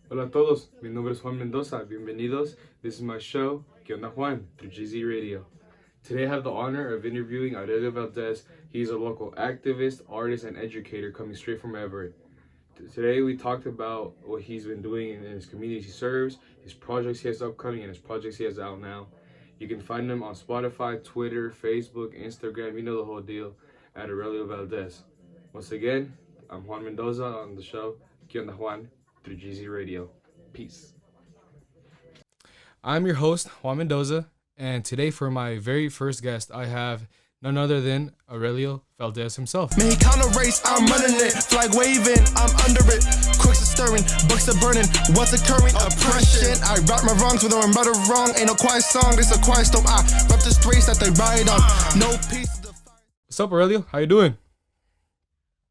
Hola a todos, mi nombre es Juan Mendoza. Bienvenidos. This is my show, ¿Qué onda Juan? Through GZ Radio. Today I have the honor of interviewing Aurelio Valdez. He's a local activist, artist, and educator coming straight from Everett. Today we talked about what he's been doing in his communities he serves, his projects he has upcoming, and his projects he has out now. You can find him on Spotify, Twitter, Facebook, Instagram, you know the whole deal, at Aurelio Valdez. Once again, I'm Juan Mendoza on the show, ¿Qué onda Juan? Through GZ Radio. Peace. I'm your host, Juan Mendoza, and today for my very first guest, I have none other than Aurelio Valdez himself. Man, he counter race, I'm running it. Flag waving, I'm under it. Crooks are stirring, books are burning. What's occurring? Oppression. I rap my wrongs with no matter wrong. Ain't no quiet song, this a quiet storm. I rap the streets that they ride on. No peace. What's up, Aurelio? How you doing?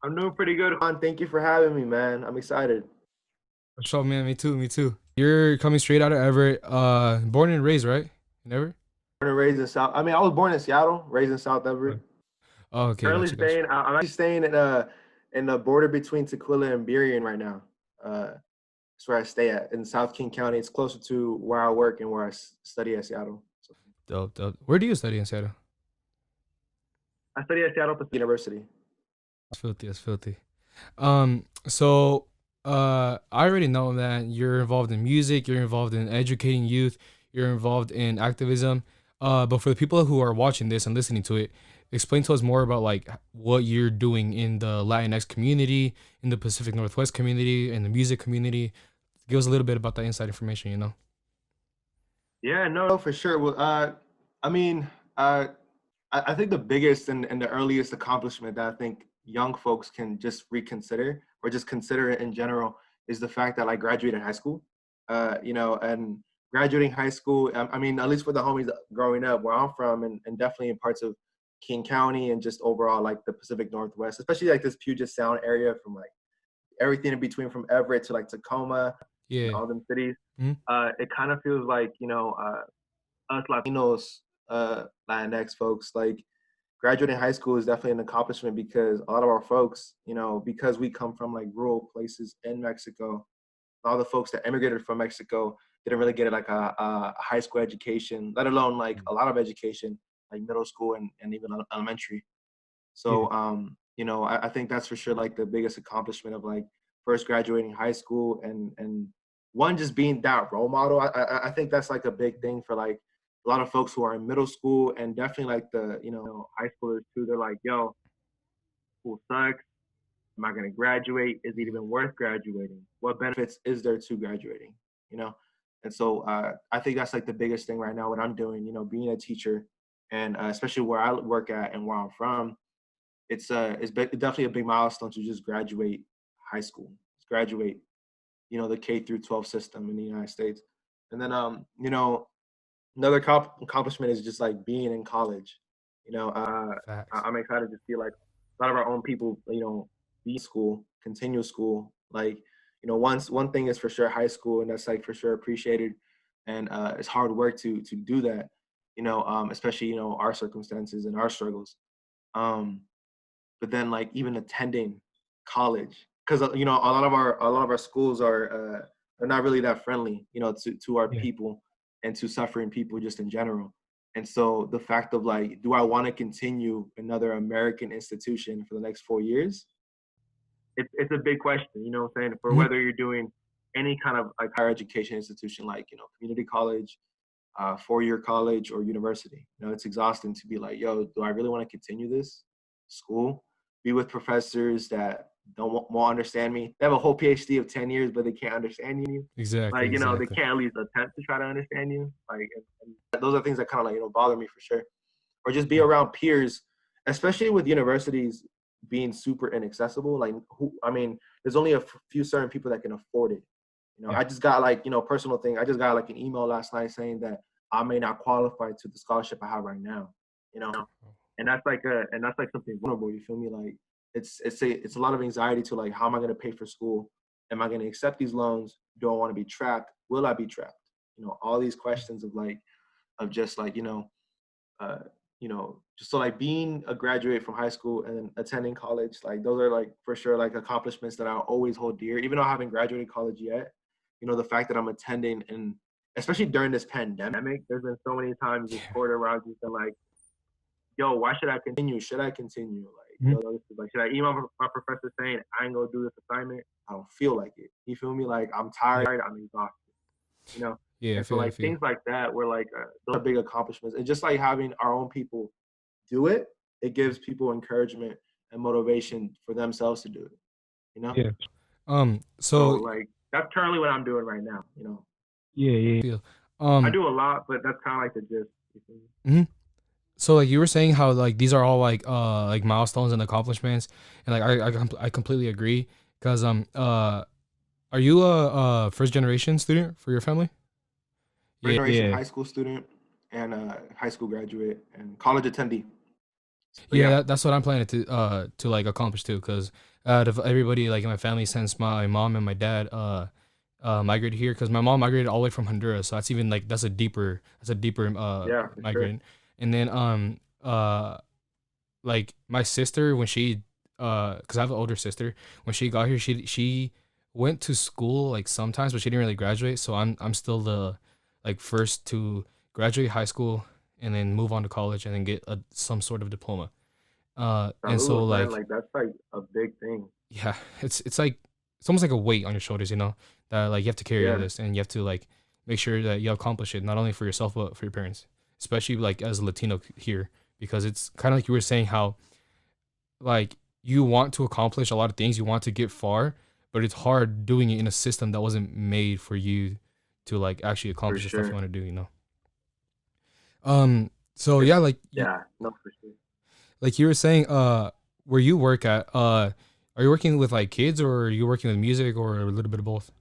I'm doing pretty good, Juan. Thank you for having me, man. I'm excited. What's up, man? Me too. You're coming straight out of Everett, born and raised, right? In Everett? Born and raised in South. I was born in Seattle, raised in South Everett. Oh, okay. Currently Gotcha. I'm actually staying in the border between Tequila and Burien right now. That's where I stay at in South King County. It's closer to where I work and where I study at Seattle. So, Dope. Where do you study in Seattle? I study at Seattle Pacific University. That's filthy. So I already know that you're involved in music, you're involved in educating youth, you're involved in activism. But for the people who are watching this and listening to it, explain to us more about like what you're doing in the Latinx community, in the Pacific Northwest community, in the music community. Give us a little bit about that inside information, you know? Yeah, no, for sure. Well, I think the biggest and the earliest accomplishment that I think young folks can just reconsider or just consider it in general is the fact that I graduated high school. And graduating high school, at least for the homies growing up where I'm from and definitely in parts of King County and just overall like the Pacific Northwest, especially like this Puget Sound area from like everything in between from Everett to like Tacoma and Yeah. all them cities. Mhm. It kind of feels like, us Latinos, Latinx folks, like graduating high school is definitely an accomplishment because a lot of our folks, because we come from like rural places in Mexico, all the folks that immigrated from Mexico didn't really get like a high school education, let alone like a lot of education, like middle school and even elementary. So, I think that's for sure like the biggest accomplishment of like first graduating high school and one just being that role model. I think that's like a big thing for like a lot of folks who are in middle school and definitely like the high schoolers too. They're like, yo, school sucks. Am I going to graduate? Is it even worth graduating? What benefits is there to graduating? And so I think that's like the biggest thing right now. What I'm doing, being a teacher, and especially where I work at and where I'm from, it's definitely a big milestone to just graduate high school, graduate, the K through 12 system in the United States, and then another accomplishment is just like being in college. Facts. I'm excited to see like a lot of our own people, be school, continue school. Like, one thing is for sure high school, and that's like for sure appreciated, and it's hard work to do that. Especially our circumstances and our struggles. But then like even attending college, because a lot of our schools are not really that friendly, to our Yeah. people and to suffering people just in general. And so the fact of like, do I want to continue another American institution for the next 4 years? It's a big question, what I'm saying, for Mhm. whether you're doing any kind of like higher education institution, like, community college, 4-year college or university. It's exhausting to be like, yo, do I really want to continue this school? Be with professors that won't understand me. They have a whole PhD of 10 years, but they can't understand you. Exactly. Like, they can't at least attempt to try to understand you. Like, and those are things that kind of like, bother me for sure. Or just be around peers, especially with universities being super inaccessible. Like, there's only a few certain people that can afford it. Yeah. I just got like, personal thing. I just got like an email last night saying that I may not qualify to the scholarship I have right now, and that's like something vulnerable. You feel me? Like it's a lot of anxiety to like, how am I going to pay for school? Am I going to accept these loans? Do I want to be trapped? Will I be trapped? All these questions of like, of just like, uh, just so like being a graduate from high school and then attending college, like those are like for sure like accomplishments that I'll always hold dear, even though I haven't graduated college yet. you know, the fact that I'm attending, and especially during this pandemic, there's been so many times this quarter where I've just been like, yo, why should I continue? Should I continue? Like, yo, this is like, should I email my professor saying I ain't gonna do this assignment? I don't feel like it. You feel me? Like, I'm tired, I'm exhausted, you know? Yeah, And so like things like that were like those are big accomplishments. And just like having our own people do it, it gives people encouragement and motivation for themselves to do it, you know? Yeah. So like that's currently what I'm doing right now, you know? Yeah. I do a lot, but that's kind of like the gist. You feel me? So like you were saying how like these are all like milestones and accomplishments, and like I completely agree, because are you a first generation student for your family? First generation high school student and high school graduate and college attendee. So, That's what I'm planning to like accomplish too, because out of everybody like in my family, since my mom and my dad migrated here, because my mom migrated all the way from Honduras, so that's a deeper migrant. Sure. And then like my sister, when she because I have an older sister, when she got here, she went to school like sometimes, but she didn't really graduate. So I'm still the like first to graduate high school and then move on to college and then get some sort of diploma. And so like that's like a big thing. Yeah, it's like it's almost like a weight on your shoulders, you know, that like you have to carry this, and you have to like make sure that you accomplish it, not only for yourself but for your parents, especially like as a Latino here, because it's kind of like you were saying how like you want to accomplish a lot of things, you want to get far, but it's hard doing it in a system that wasn't made for you to like actually accomplish the stuff you want to do, you know. So yeah, like no, for sure. Like you were saying, where you work at, are you working with like kids, or are you working with music, or a little bit of both?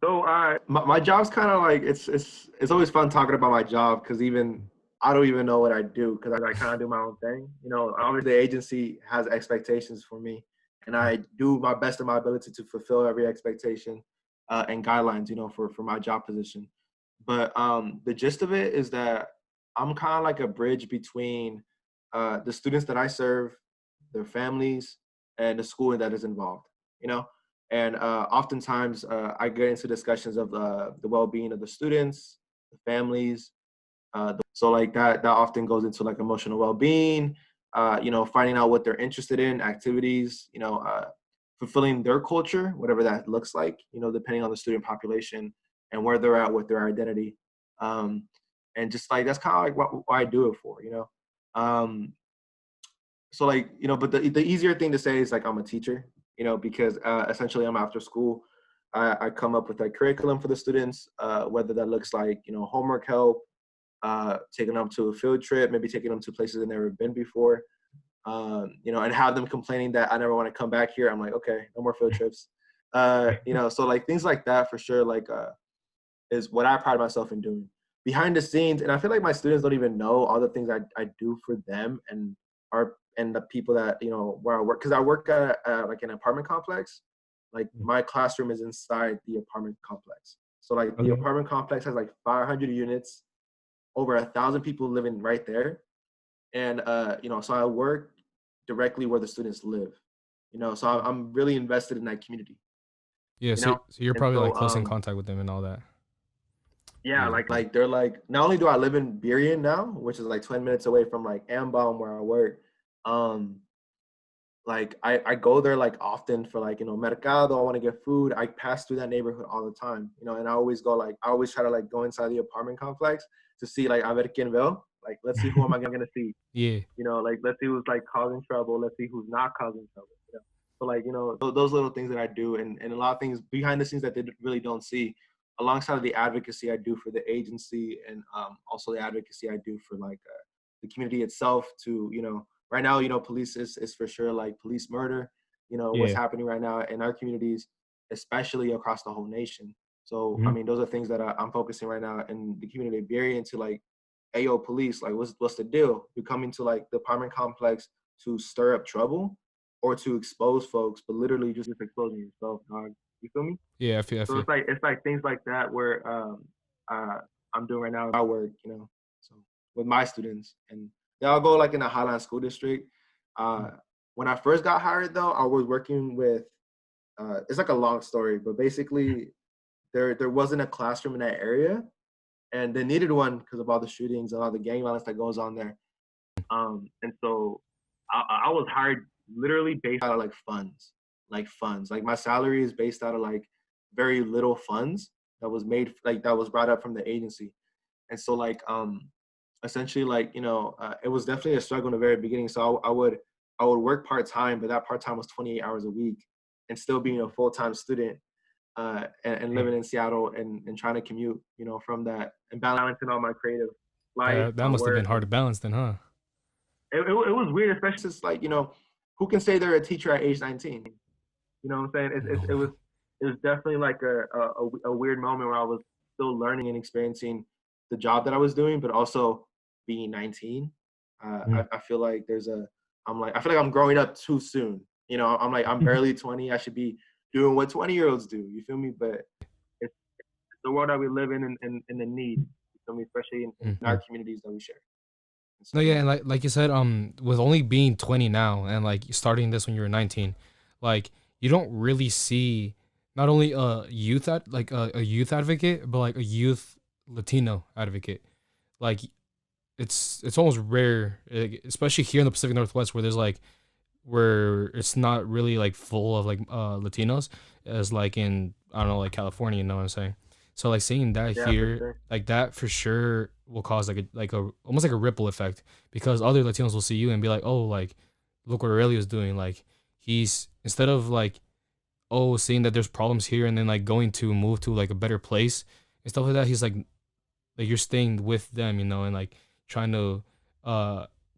So my job's kind of like it's always fun talking about my job, because even I don't even know what I do, because I kind of do my own thing. You know, obviously the agency has expectations for me, and I do my best of my ability to fulfill every expectation and guidelines, you know, for my job position. But the gist of it is that I'm kind of like a bridge between the students that I serve, their families, and the school that is involved, you know? And oftentimes I get into discussions of the well-being of the students, the families. So like that often goes into like emotional well-being, you know, finding out what they're interested in, activities, you know, fulfilling their culture, whatever that looks like, you know, depending on the student population and where they're at with their identity. And just like, that's kind of like what I do it for, you know? So like, you know, but the easier thing to say is like, I'm a teacher, you know, because essentially I'm after school. I come up with a curriculum for the students, whether that looks like, you know, homework help, taking them to a field trip, maybe taking them to places they've never been before, you know, and have them complaining that I never want to come back here. I'm like, okay, no more field trips. You know, so like things like that for sure, like is what I pride myself in doing behind the scenes. And I feel like my students don't even know all the things I do for them and the people that, you know, where I work. Cause I work at like an apartment complex. Like my classroom is inside the apartment complex. So like the apartment complex has like 500 units, over 1,000 people living right there. And, you know, so I work directly where the students live, you know, so I'm really invested in that community. Yeah. So you're probably like close in contact with them and all that. Yeah, like they're like, not only do I live in Burien now, which is like 20 minutes away from like Ambom where I work, like I go there like often for like, you know, mercado, I want to get food. I pass through that neighborhood all the time, you know, and I always try to like go inside the apartment complex to see like, a ver quién veo, like, let's see who am I going to see? Yeah. You know, like, let's see who's like causing trouble. Let's see who's not causing trouble. You know? So like, you know, those little things that I do and a lot of things behind the scenes that they really don't see, alongside of the advocacy I do for the agency and also the advocacy I do for like the community itself to, you know, right now, you know, police is for sure like police murder, you know, what's happening right now in our communities, especially across the whole nation. So, I mean, those are things that I'm focusing right now in the community of Burien to like, ayo, police, like what's the deal? You're coming to like the apartment complex to stir up trouble or to expose folks, but literally just exposing yourself, dog. You feel me? Yeah, I feel. So it's like things like that where I'm doing right now. I work, you know, so with my students, and they all go like in the Highland School District. When I first got hired, though, I was working with it's like a long story, but basically there wasn't a classroom in that area, and they needed one because of all the shootings and all the gang violence that goes on there. And so I was hired literally based out of like funds. Like my salary is based out of like very little funds that was made, like that was brought up from the agency. And so like essentially like, you know, it was definitely a struggle in the very beginning. So I would work part-time, but that part-time was 28 hours a week, and still being a full-time student and living in Seattle and trying to commute, you know, from that and balancing all my creative life. That must have been hard to balance then, huh? It was weird, especially since, like, you know, who can say they're a teacher at age 19? You know what I'm saying? It was definitely like a weird moment where I was still learning and experiencing the job that I was doing, but also being 19. I feel like I feel like I'm growing up too soon. You know, I'm like, I'm barely 20. I should be doing what 20-year-olds do. You feel me? But it's the world that we live in and the need. You feel me? Especially in our communities that we share. No, yeah, and like you said, with only being 20 now and like starting this when you were 19, like you don't really see not only a youth a youth advocate, but like a youth Latino advocate. Like it's almost rare, especially here in the Pacific Northwest, where it's not really like full of like Latinos as like in, I don't know, like California, you know what I'm saying? So like seeing that here, sure. like that for sure will cause like a almost like a ripple effect, because other Latinos will see you and be like, oh, like look what Aurelio's doing. Like he's, instead of like, oh, seeing that there's problems here and then like going to move to like a better place and stuff like that, he's like you're staying with them, you know, and like trying to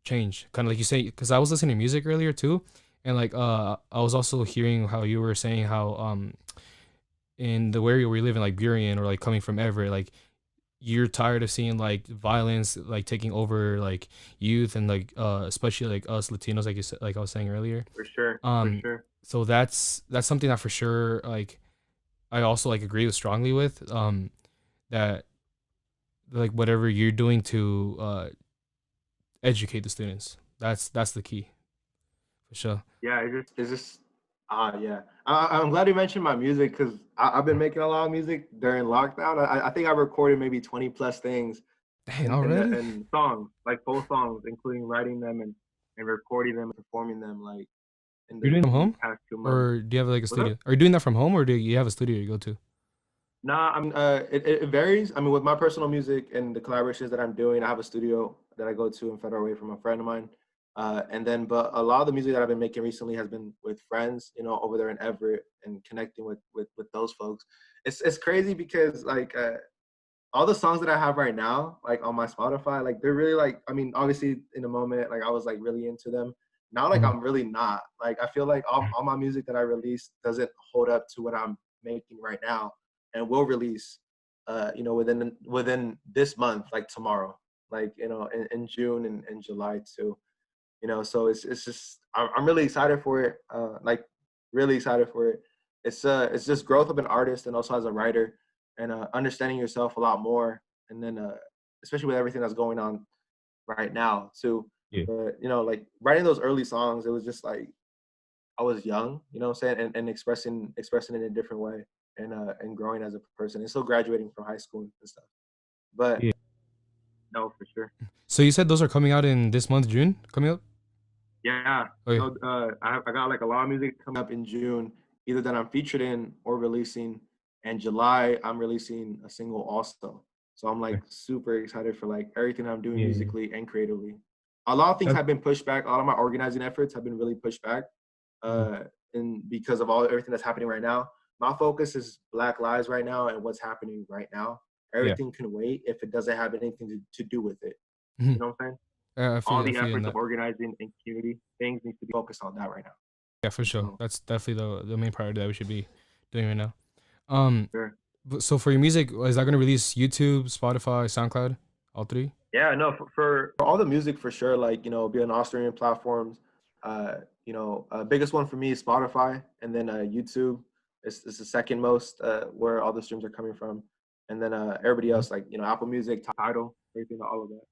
change, kind of like you say, because I was listening to music earlier too, and like I was also hearing how you were saying how in the area where you live in, like Burien or like coming from Everett, like you're tired of seeing like violence like taking over like youth and like especially like us Latinos, like you said, like I was saying earlier. For sure. So that's something that for sure, like I also like agree with strongly with, that like whatever you're doing to educate the students, that's the key for sure. Yeah, it's just yeah. I'm glad you mentioned my music, because I've been making a lot of music during lockdown. I think I recorded maybe 20 plus things. Dang, already? And songs, like full songs, including writing them and recording them and performing them, like in You're doing them home, past 2 months. or do you have like a studio? Are you doing that from home, or do you have a studio you go to? Nah, it varies. I mean, with my personal music and the collaborations that I'm doing, I have a studio that I go to in Federal Way from a friend of mine. But a lot of the music that I've been making recently has been with friends, you know, over there in Everett, and connecting with those folks. It's crazy because like all the songs that I have right now, like on my Spotify, like they're really like, I mean, obviously in the moment, like I was like really into them. Now, like I'm really not. Like I feel like all my music that I release doesn't hold up to what I'm making right now, and will release, you know, within this month, like tomorrow, like, you know, in June and July too. You know, so it's just, I'm really excited for it. Like really excited for it. It's just growth of an artist, and also as a writer, and understanding yourself a lot more. And then especially with everything that's going on right now too. Yeah. But you know, like writing those early songs, it was just like I was young, you know what I'm saying, and expressing it in a different way, and growing as a person, and still graduating from high school and stuff. But Yeah. no, for sure. So you said those are coming out in this month, June, coming up? Yeah. Okay. So I got like a lot of music coming up in June, either that I'm featured in or releasing. And July, I'm releasing a single also. So I'm like super excited for like everything I'm doing musically and creatively. A lot of things have been pushed back. A lot of my organizing efforts have been really pushed back, and because of everything that's happening right now. My focus is Black lives right now and what's happening right now. Everything can wait if it doesn't have anything to do with it. You know what I'm saying? All the efforts of organizing and community things need to be focused on that right now. Yeah, for sure. That's definitely the main priority that we should be doing right now. Sure. So for your music, is that going to release YouTube, Spotify, SoundCloud, all three? Yeah, no, for all the music for sure. Like, you know, be on all streaming platforms. You know, biggest one for me is Spotify, and then YouTube is the second most, where all the streams are coming from, and then everybody else, like, you know, Apple Music, Tidal, everything, all of that.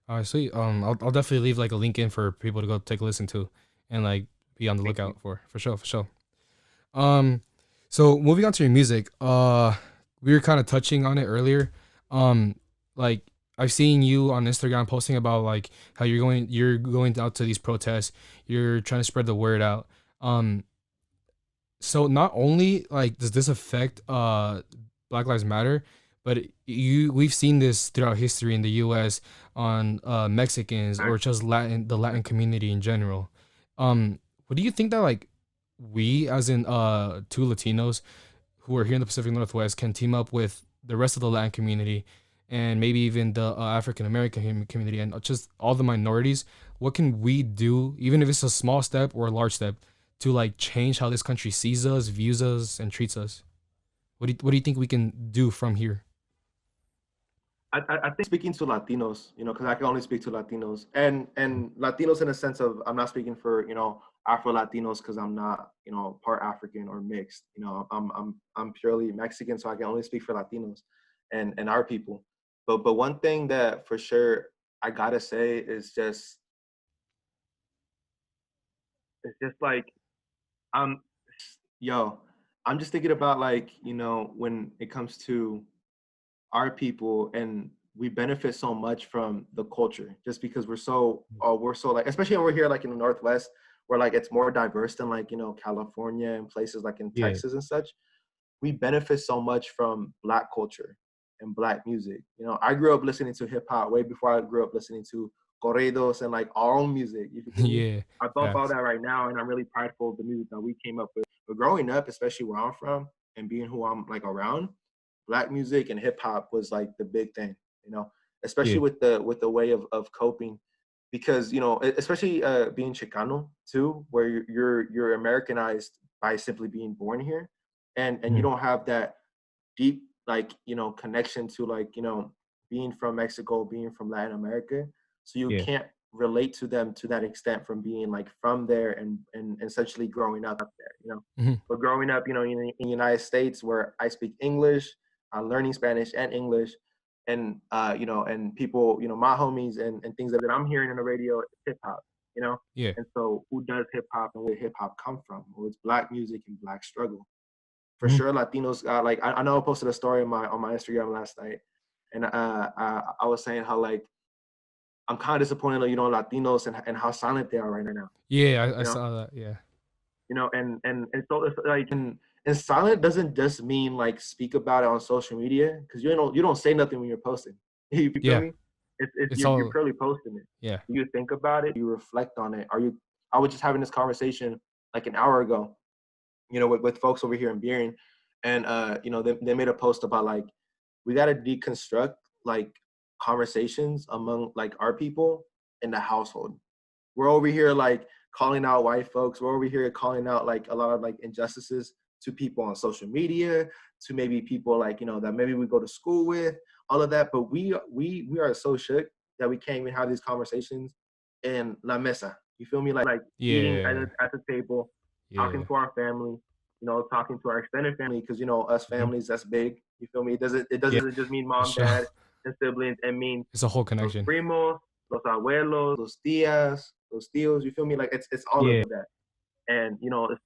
All right, sweet. I'll definitely leave like a link in for people to go take a listen to, and like be on the lookout for sure. So moving on to your music, we were kind of touching on it earlier. Like I've seen you on Instagram posting about like how you're going out to these protests, you're trying to spread the word out. Um, so not only like does this affect Black Lives Matter, but we've seen this throughout history in the U.S. on Mexicans or just the Latin community in general. What do you think that like we as in two Latinos who are here in the Pacific Northwest can team up with the rest of the Latin community and maybe even the African American community and just all the minorities? What can we do, even if it's a small step or a large step, to like change how this country sees us, views us, and treats us? What do you think we can do from here? I think speaking to Latinos, because I can only speak to Latinos and Latinos in a sense of I'm not speaking for Afro Latinos because I'm not part African or mixed. I'm purely Mexican, so I can only speak for Latinos and our people. But one thing that for sure I gotta say is just like I'm I'm just thinking about like when it comes to our people and we benefit so much from the culture just because we're so like especially over here like in the Northwest where like it's more diverse than like California and places like in Yeah. Texas and such. We benefit so much from Black culture and Black music. I grew up listening to hip hop way before I grew up listening to corridos and like our own music. You feel me? Yeah. I bump all Facts. that right now and I'm really prideful of the music that we came up with. But growing up, especially where I'm from and being who I'm like around, Black music and hip hop was like the big thing, especially Yeah. with the way of coping, because especially being Chicano too, where you're Americanized by simply being born here, and you Mhm. don't have that deep like connection to like being from Mexico, being from Latin America, so you Yeah. can't relate to them to that extent from being like from there and essentially growing up there. Mhm. But growing up, in the United States where I speak English, I'm learning Spanish and English, and and people, my homies and things that I'm hearing on the radio, hip hop, you know. Yeah. And so, who does hip hop and where hip hop come from? Well, it's Black music and Black struggle. For Mhm. sure, Latinos. Like I know I posted a story on my Instagram last night, and I was saying how like I'm kind of disappointed, Latinos and how silent they are right now. Yeah. I You know, saw that. Yeah. and so it's like and silent doesn't just mean like speak about it on social media because you don't say nothing when you're posting. You feel Yeah. me? It's It's you're all. purely posting it. Yeah. You think about it, you reflect on it. I was just having this conversation like an hour ago, with folks over here in Beering, and they made a post about like we got to deconstruct like conversations among like our people in the household. We're over here like calling out white folks. We're over here calling out like a lot of like injustices to people on social media, to maybe people like that maybe we go to school with, all of that. But we are so shook that we can't even have these conversations in la mesa. You feel me? Like eating Yeah. at the table, talking Yeah. to our family, talking to our extended family because us Mhm. families that's big. You feel me? It Yeah. doesn't just mean For mom, sure. dad, and siblings. It means It's a whole los connection. primos, los abuelos, los tías, los tíos. You feel me? Like it's all of Yeah. that. And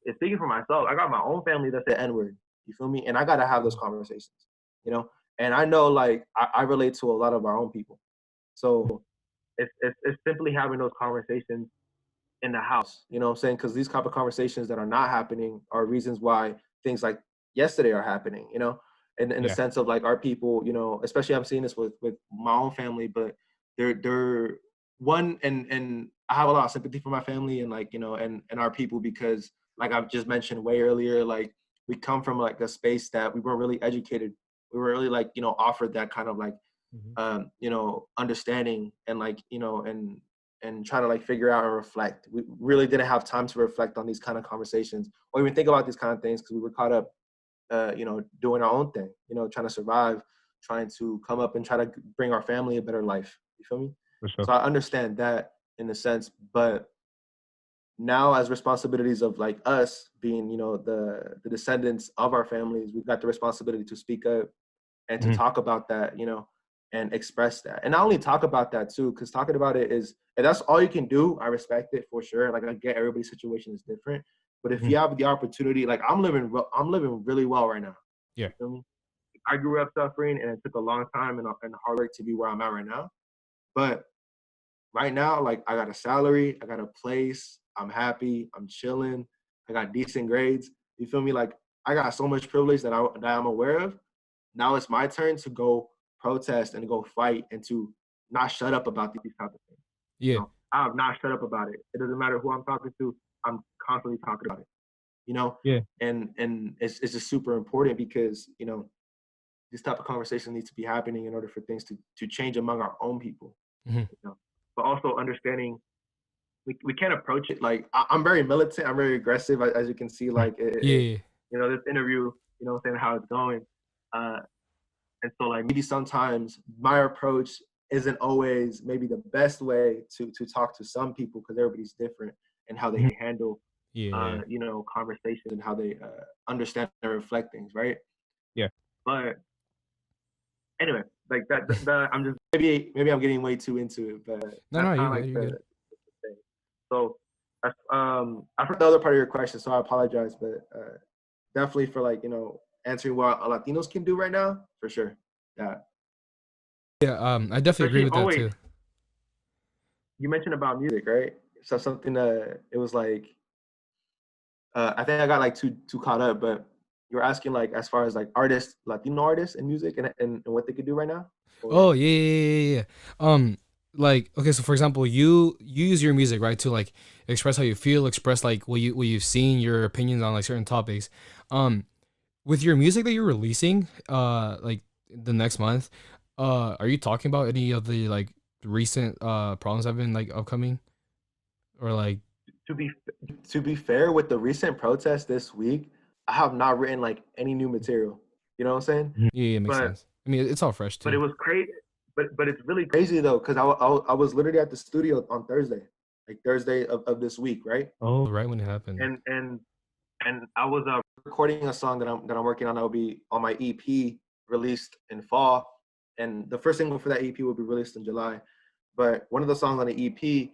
it's speaking for myself. I got my own family that's the N word. You feel me? And I gotta have those conversations. You know. And I know like I relate to a lot of our own people. So it's simply having those conversations in the house. You know what I'm saying? Because these type of conversations that are not happening are reasons why things like yesterday are happening. In the Yeah. sense of like our people. Especially I'm seeing this with my own family, but they're one and I have a lot of sympathy for my family and like and our people because like I've just mentioned way earlier, like we come from like a space that we weren't really educated. We were really like offered that kind of like Mhm. understanding and like and trying to like figure out and reflect. We really didn't have time to reflect on these kind of conversations or even think about these kind of things because we were caught up doing our own thing, trying to survive, trying to come up and try to bring our family a better life. You feel me? For sure. So I understand that in a sense, but now as responsibilities of like us being, the descendants of our families, we've got the responsibility to speak up and to Mhm. talk about that, and express that. And not only talk about that too, because talking about it is, if that's all you can do, I respect it for sure. Like I get everybody's situation is different, But if you have the opportunity, like I'm living really well right now. Yeah. You feel me? I grew up suffering, and it took a long time and hard work to be where I'm at right now. But right now, like I got a salary, I got a place, I'm happy, I'm chilling, I got decent grades. You feel me? Like I got so much privilege that I'm aware of. Now it's my turn to go protest and go fight and to not shut up about these type of things. Yeah. You know, I have not shut up about it. It doesn't matter who I'm talking to, I'm constantly talking about it. You know? Yeah. And it's just super important because, you know, this type of conversation needs to be happening in order for things to change among our own people. You know? But also understanding we can't approach it like I'm very militant, I'm very aggressive, as you can see, like you know, this interview, you know, saying how it's going. And so like maybe sometimes my approach isn't always maybe the best way to talk to some people because everybody's different and how they handle you know, conversations and how they understand and reflect things, right? Yeah. But anyway, like that I'm just maybe I'm getting way too into it, but no, you're like good. the thing. So I forgot the other part of your question, so I apologize, but definitely for like, you know, answering what Latinos can do right now, for sure. Yeah. I definitely agree with that too. You mentioned about music, right? So something that it was like I think I got like too caught up, but you were asking like as far as like artists, Latino artists in music and what they could do right now? Or... Oh yeah. Like, okay, so for example, you use your music, right, to like express how you feel, express like what you've seen, your opinions on like certain topics. With your music that you're releasing, like the next month, are you talking about any of the like recent problems that have been like upcoming, or like? To be fair, with the recent protests this week, I have not written like any new material. You know what I'm saying? Yeah, it makes sense. I mean, it's all fresh too. But it was crazy. But it's really crazy though, because I was literally at the studio on Thursday, like Thursday of this week, right? Oh, right when it happened. And I was recording a song that I'm working on that will be on my EP released in fall, and the first single for that EP will be released in July. But one of the songs on the EP,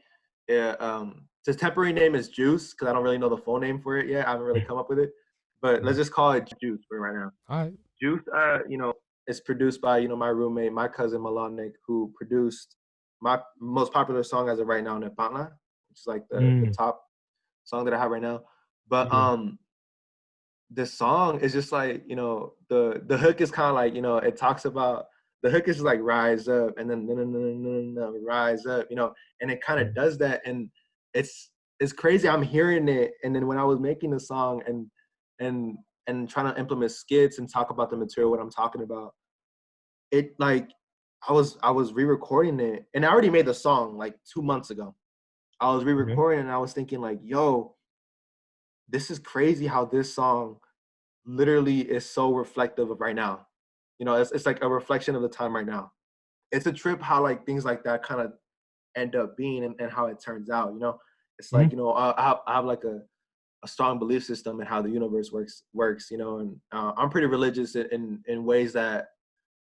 its temporary name is Juice because I don't really know the full name for it yet. I haven't really come up with it, but let's just call it Juice for right now. All right. Juice, you know, it's produced by, you know, my roommate, my cousin Malanik, who produced my most popular song as of right now, Ep.1, which is like the top song that I have right now. But this song is just like, you know, the hook is kind of like, you know, it talks about, the hook is just like rise up and then rise up, you know, and it kind of does that, and it's crazy. I'm hearing it, and then when I was making the song and trying to implement skits and talk about the material, what I'm talking about, it like I was re-recording it, and I already made the song like 2 months ago. I was re-recording and I was thinking like, yo, this is crazy how this song literally is so reflective of right now. You know, it's like a reflection of the time right now. It's a trip how like things like that kind of end up being and how it turns out, you know. It's like, you know, I have like a strong belief system in how the universe works, you know, and I'm pretty religious in ways that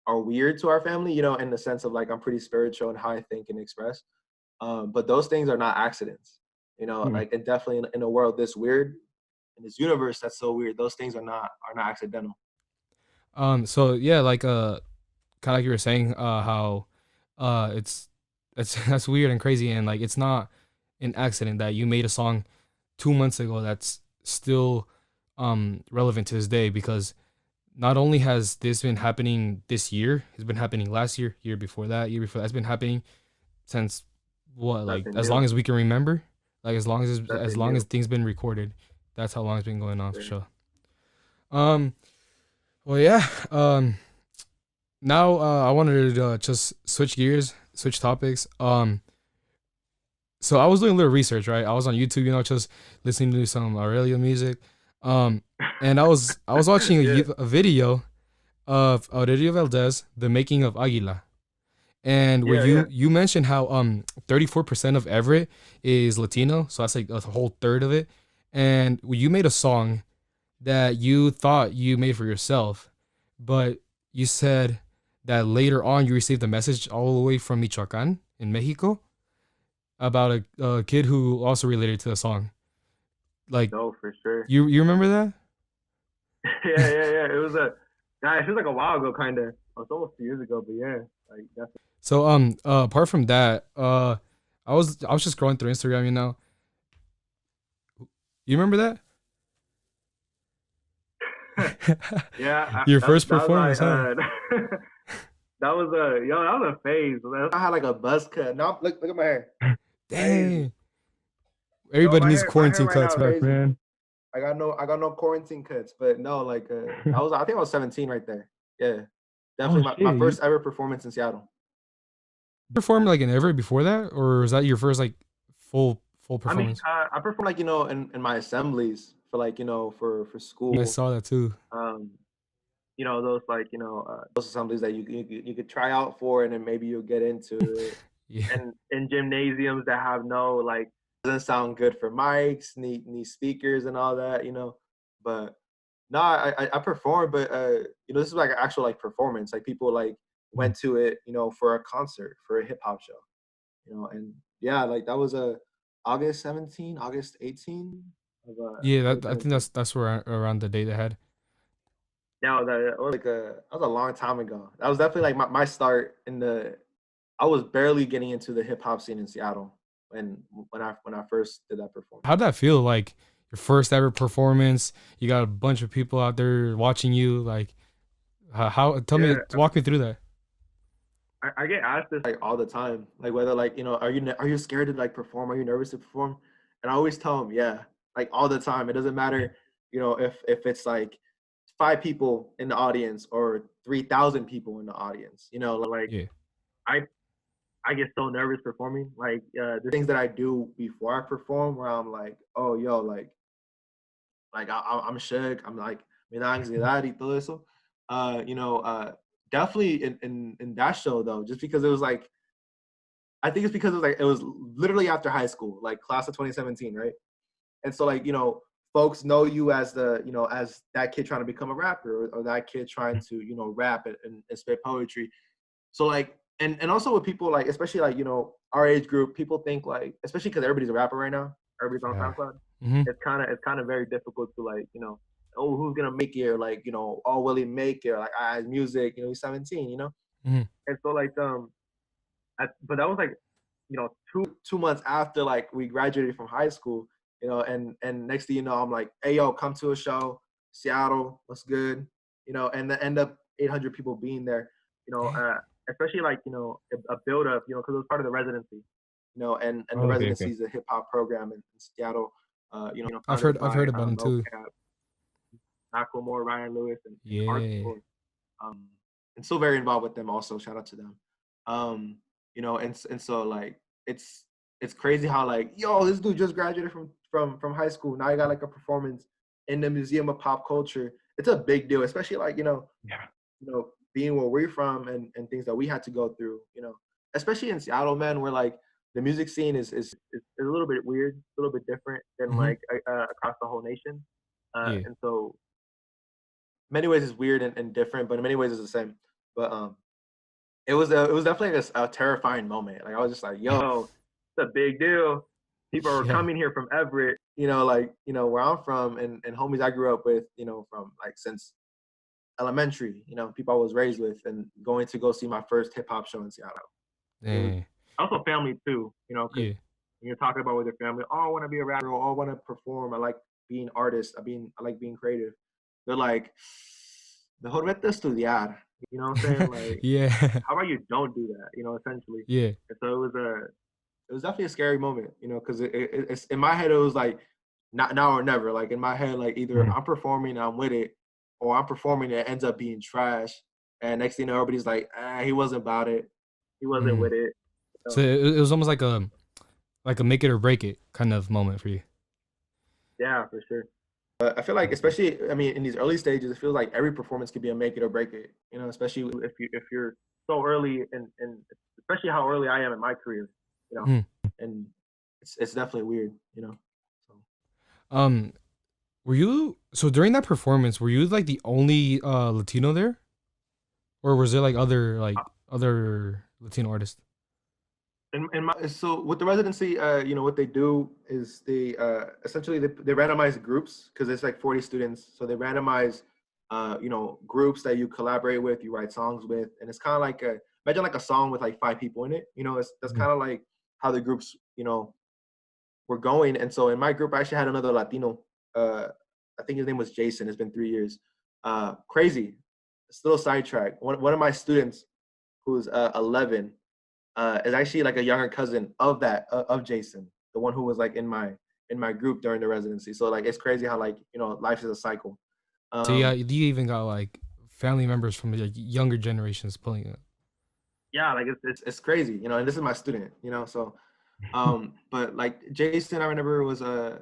are weird to our family, you know, in the sense of like I'm pretty spiritual in how I think and express. But those things are not accidents, you know, like, and definitely in a world this weird, in this universe that's so weird, those things are not accidental. So yeah, like kind of like you were saying, how that's weird and crazy, and like it's not an accident that you made a song 2 months ago that's still relevant to this day, because not only has this been happening this year, it's been happening last year, year before that, it's been happening since what, like as long as we can remember, like as long as things been recorded, that's how long it's been going on for sure. Well, yeah. Now I wanted to just switch gears, switch topics. So I was doing a little research, right? I was on YouTube, you know, just listening to some Aurelio music. And I was watching a video of Aurelio Valdez, The Making of Aguila. And where you mentioned how 34% of Everett is Latino, so that's like a whole third of it. And you made a song that you thought you made for yourself, but you said that later on you received a message all the way from Michoacan in Mexico about a kid who also related to the song. Like, No, for sure. you remember that? Yeah. It was like a while ago, kind of. It's almost 2 years ago, but yeah, like definitely. So apart from that, I was just scrolling through Instagram, you know. You remember that? Yeah, Your first performance, that was huh? that was a phase. I had like a buzz cut. Now look at my hair. Dang. Everybody my needs hair quarantine right now cuts is back, crazy. man. I got no quarantine cuts, but no, like I think I was 17 right there. Yeah, definitely my shit, first ever performance in Seattle. You performed like in Everett before that, or was that your first like full I mean, performance? I performed like in my assemblies for like for I school. saw that too. Those like those assemblies that you could try out for, and then maybe you'll get into it. Yeah. And in gymnasiums that have no like doesn't sound good for mics, need speakers and all that, But no, I performed, but this is like an actual like performance. Like people like went to it, for a concert, for a hip hop show, and yeah, like that was August 17, August 18 of Yeah, I think 2017. that's where around the date they had. Now that was a long time ago. That was definitely like my start I was barely getting into the hip hop scene in Seattle when I first did that performance. How'd that feel? Like your first ever performance, you got a bunch of people out there watching you. Like, how? Tell me, walk me through that. I get asked this like all the time, like whether like are you scared to like perform? Are you nervous to perform? And I always tell them, yeah, like all the time. It doesn't matter, if it's like 5 people in the audience or 3,000 people in the audience. Like Yeah. I get so nervous performing. Like the things that I do before I perform, where I'm like, oh yo, like I'm shook. I'm like, me da ansiedad y todo eso. Definitely in that show though, just because it was like, I think it's because it was literally after high school, like class of 2017, right? And so like, folks know you as as that kid trying to become a rapper, or that kid trying to, rap and spit poetry. So like, and also with people like, especially like, our age group, people think like, especially because everybody's a rapper right now, everybody's on SoundCloud. Mm-hmm. It's kind of very difficult to like, oh, who's gonna make it, or like, oh, will he make it, or like, his music, he's 17, Mm-hmm. And so like, but that was like, 2 months after like we graduated from high school, and next thing you know, I'm like, hey yo, come to a show, Seattle, what's good, and then end up 800 people being there, especially like, a build up, because it was part of the residency, and the residency is a hip hop program in Seattle. I've heard about them too. Macklemore, Ryan Lewis, and Yeah. Hardcore. And still very involved with them also. Shout out to them. And so like it's crazy how like, yo, this dude just graduated from high school. Now you got like a performance in the Museum of Pop Culture. It's a big deal, especially like, being where we're from and things that we had to go through, especially in Seattle, man, where like the music scene is a little bit weird, a little bit different than like across the whole nation. And so many ways it's weird and different, but in many ways it's the same. But it was definitely a terrifying moment. Like I was just like, yo, it's a big deal. People are coming here from Everett, where I'm from, and homies I grew up with, from like since elementary, people I was raised with, and going to go see my first hip hop show in Seattle. Also family too, when you're talking about with your family, oh, I want to be a rapper, oh, I want to perform, I like being artist, I like being creative. They're like, mejor vete a estudiar. You know what I'm saying? Like, how about you don't do that? Essentially. Yeah. And so it was definitely a scary moment, because it's in my head it was like, not now or never. Like in my head, like either I'm performing, I'm with it, or I'm performing and it ends up being trash. And next thing you know, everybody's like, he wasn't about it. He wasn't with it. So it was almost like a make it or break it kind of moment for you. Yeah, for sure. I feel like, especially, I mean, in these early stages, it feels like every performance could be a make it or break it. Especially if you're so early, and especially how early I am in my career. And it's definitely weird. So. Were you during that performance? Were you like the only Latino there, or was there like other Latino artists? So with the residency, what they do is they essentially they randomize groups because it's like 40 students. So they randomize, groups that you collaborate with, you write songs with, and it's kind of like imagine like a song with like 5 people in it. That's kind of like how the groups, were going. And so in my group, I actually had another Latino. I think his name was Jason. It's been 3 years. Crazy. It's a little sidetrack. One of my students, who's 11. Is actually like a younger cousin of Jason, the one who was like in my group during the residency. So like it's crazy how like life is a cycle. So yeah, you even got like family members from like younger generations pulling it. Yeah, like it's crazy, and this is my student, so but like Jason, I remember, was a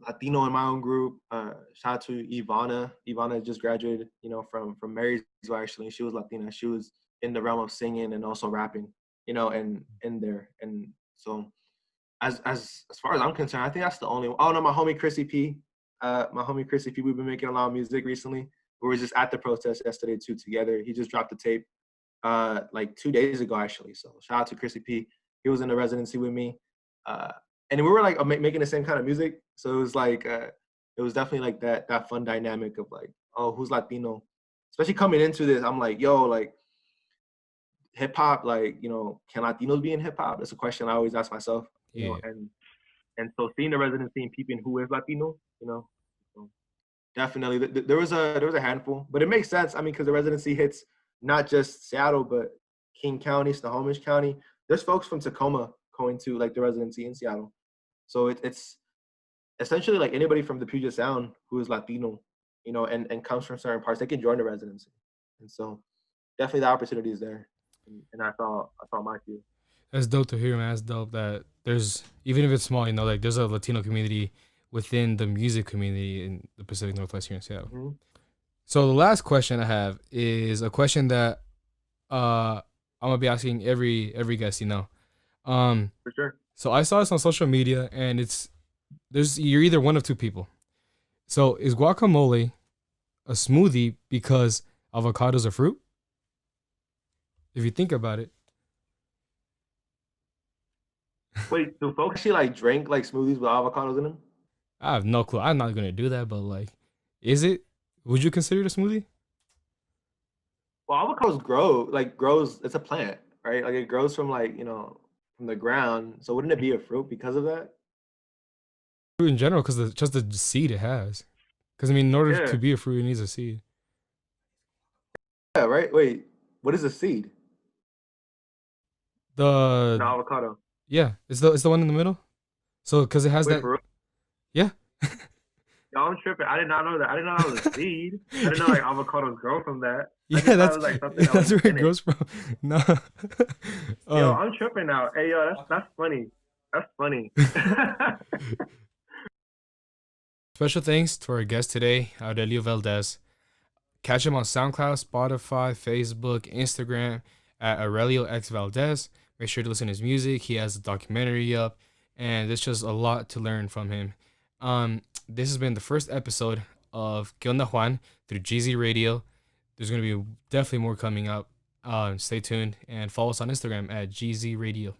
Latino in my own group. Shout out to Ivana. Ivana just graduated, from Marysville. Actually, she was Latina. She was in the realm of singing and also rapping, and in there. And so as far as I'm concerned, I think that's the only one. Oh no, my homie Chrissy P. We've been making a lot of music recently. We were just at the protest yesterday too together. He just dropped the tape like 2 days ago actually. So shout out to Chrissy P. He was in the residency with me. And we were like making the same kind of music. So it was like it was definitely like that fun dynamic of like, oh, who's Latino? Especially coming into this, I'm like, yo, like hip hop, like, can Latinos be in hip hop? That's a question I always ask myself. And so seeing the residency and peeping who is Latino, so definitely there was a handful, but it makes sense. I mean, because the residency hits not just Seattle, but King County, Snohomish County. There's folks from Tacoma going to like the residency in Seattle. So it's essentially like anybody from the Puget Sound who is Latino, and comes from certain parts, they can join the residency. And so definitely the opportunity is there. And I saw my few. That's dope to hear, man. That's dope that there's, even if it's small, like there's a Latino community within the music community in the Pacific Northwest here in Seattle. Mm-hmm. So the last question I have is a question that I'm gonna be asking every guest, For sure. So I saw this on social media, and you're either one of two people. So is guacamole a smoothie because avocado's a fruit? If you think about it. Wait, do folks actually like drink like smoothies with avocados in them? I have no clue. I'm not gonna do that, but like, is it? Would you consider it a smoothie? Well, avocados grows. It's a plant, right? Like it grows from like from the ground. So wouldn't it be a fruit because of that? Fruit in general, because just the seed it has. Because I mean, in order to be a fruit, it needs a seed. Yeah. Right. Wait. What is a seed? The avocado. Yeah, it's the one in the middle. So because it has that. Yeah. Yo, I'm tripping. I did not know that. I didn't know it was a seed. I didn't know like avocados grow from that. Yeah, that's where it grows from. No. Yo, I'm tripping now. Hey, yo, that's funny. That's funny. Special thanks to our guest today, Aurelio Valdez. Catch him on SoundCloud, Spotify, Facebook, Instagram at Aurelio X Valdez. Make sure to listen to his music. He has a documentary up, and there's just a lot to learn from him. This has been the first episode of ¿Qué onda, Juan? Through GZ Radio. There's going to be definitely more coming up. Stay tuned and follow us on Instagram at GZ Radio.